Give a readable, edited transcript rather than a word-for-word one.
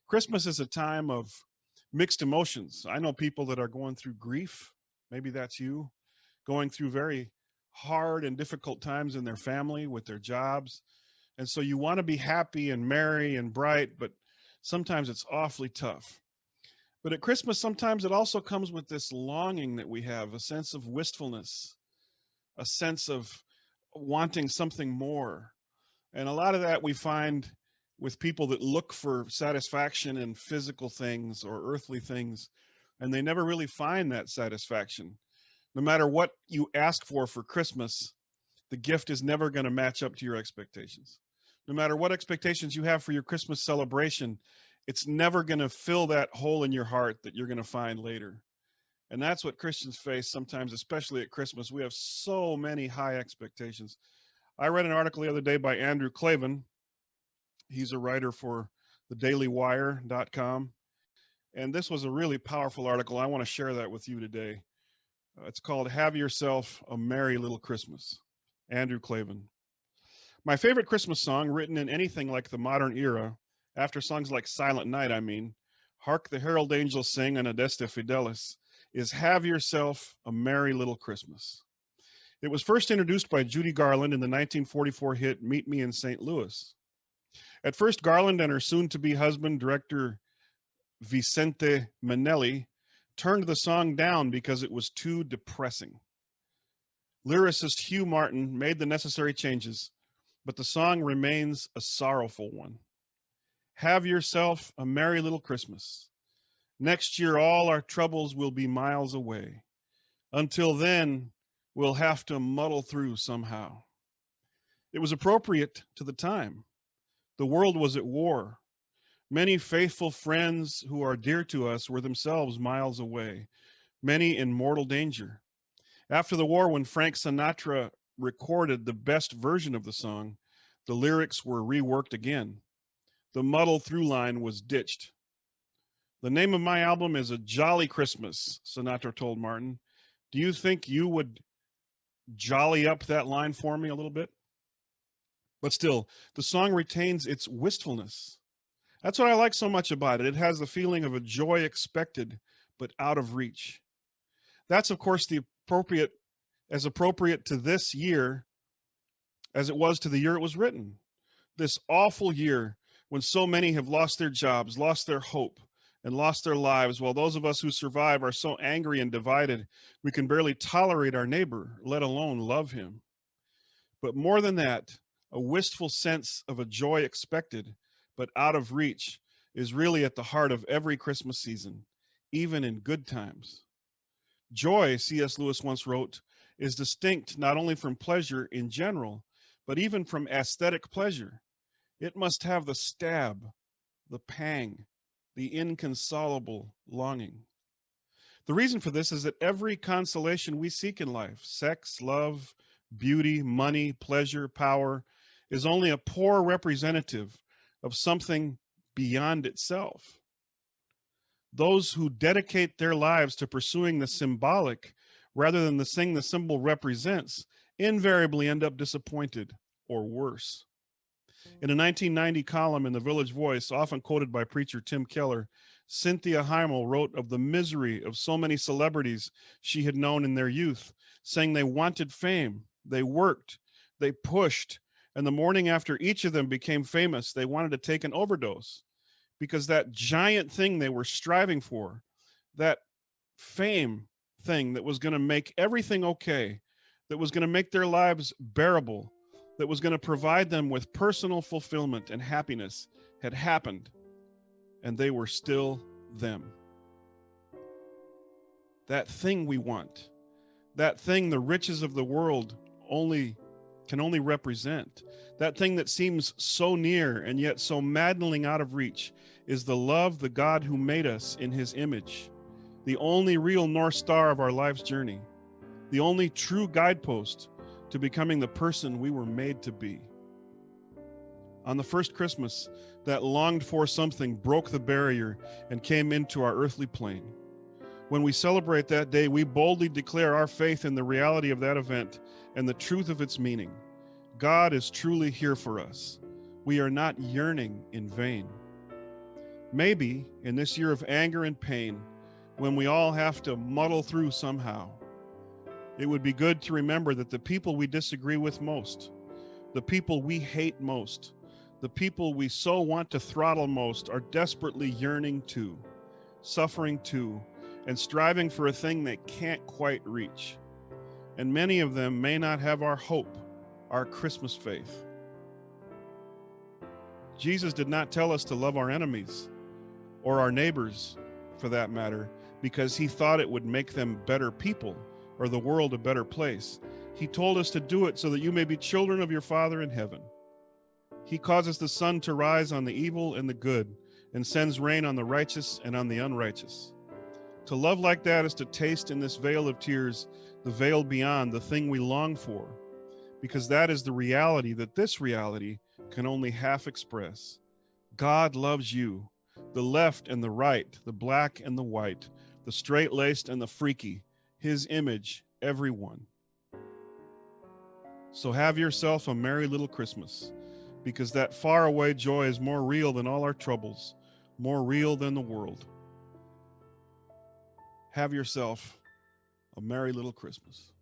Christmas is a time of mixed emotions. I know people that are going through grief. Maybe that's you, going through very hard and difficult times in their family with their jobs. And so you want to be happy and merry and bright, but sometimes it's awfully tough. But at Christmas, sometimes it also comes with this longing that we have, a sense of wistfulness, a sense of wanting something more. And a lot of that we find with people that look for satisfaction in physical things or earthly things, and they never really find that satisfaction. No matter what you ask for Christmas, the gift is never going to match up to your expectations. No matter what expectations you have for your Christmas celebration, it's never going to fill that hole in your heart that you're going to find later. And that's what Christians face sometimes, especially at Christmas. We have so many high expectations. I read an article the other day by Andrew Klavan. He's a writer for thedailywire.com. And this was a really powerful article. I want to share that with you today. It's called Have Yourself a Merry Little Christmas. Andrew Klavan. My favorite Christmas song, written in anything like the modern era, after songs like Silent Night, Hark the Herald Angels Sing and Adeste Fidelis, is Have Yourself a Merry Little Christmas. It was first introduced by Judy Garland in the 1944 hit Meet Me in St. Louis. At first, Garland and her soon-to-be husband, director Vicente Minnelli, turned the song down because it was too depressing. Lyricist Hugh Martin made the necessary changes, but the song remains a sorrowful one. Have yourself a merry little Christmas. Next year, all our troubles will be miles away. Until then, we'll have to muddle through somehow. It was appropriate to the time. The world was at war. Many faithful friends who are dear to us were themselves miles away, many in mortal danger. After the war, when Frank Sinatra recorded the best version of the song, the lyrics were reworked again. The muddle through line was ditched. The name of my album is A Jolly Christmas, Sinatra told Martin. Do you think you would jolly up that line for me a little bit? But still, the song retains its wistfulness. That's what I like so much about it. It has the feeling of a joy expected, but out of reach. That's, of course, as appropriate to this year as it was to the year it was written. This awful year when so many have lost their jobs, lost their hope, and lost their lives, while those of us who survive are so angry and divided, we can barely tolerate our neighbor, let alone love him. But more than that, a wistful sense of a joy expected, but out of reach, is really at the heart of every Christmas season, even in good times. Joy, C.S. Lewis once wrote, is distinct not only from pleasure in general, but even from aesthetic pleasure. It must have the stab, the pang, the inconsolable longing. The reason for this is that every consolation we seek in life, sex, love, beauty, money, pleasure, power, is only a poor representative of something beyond itself. Those who dedicate their lives to pursuing the symbolic rather than the thing the symbol represents invariably end up disappointed or worse. In a 1990 column in the Village Voice, often quoted by preacher Tim Keller, Cynthia Heimel wrote of the misery of so many celebrities she had known in their youth, saying they wanted fame, they worked, they pushed, and the morning after each of them became famous, they wanted to take an overdose because that giant thing they were striving for, that fame thing that was going to make everything okay, that was going to make their lives bearable, that was going to provide them with personal fulfillment and happiness, had happened, and they were still them. That thing we want, that thing the riches of the world can only represent, that thing that seems so near and yet so maddening out of reach, is the love the God who made us in his image, the only real North Star of our life's journey, the only true guidepost to becoming the person we were made to be. On the first Christmas, that longed for something broke the barrier and came into our earthly plane. When we celebrate that day, we boldly declare our faith in the reality of that event and the truth of its meaning. God is truly here for us. We are not yearning in vain. Maybe in this year of anger and pain, when we all have to muddle through somehow, it would be good to remember that the people we disagree with most, the people we hate most, the people we so want to throttle most are desperately yearning to, suffering to, and striving for a thing they can't quite reach. And many of them may not have our hope, our Christmas faith. Jesus did not tell us to love our enemies, or our neighbors for that matter, because he thought it would make them better people or the world a better place. He told us to do it so that you may be children of your Father in heaven. He causes the sun to rise on the evil and the good, and sends rain on the righteous and on the unrighteous. To love like that is to taste in this vale of tears, the veil beyond, the thing we long for, because that is the reality that this reality can only half express. God loves you, the left and the right, the black and the white, the straight-laced and the freaky, his image, everyone. So have yourself a merry little Christmas, because that faraway joy is more real than all our troubles, more real than the world. Have yourself a merry little Christmas.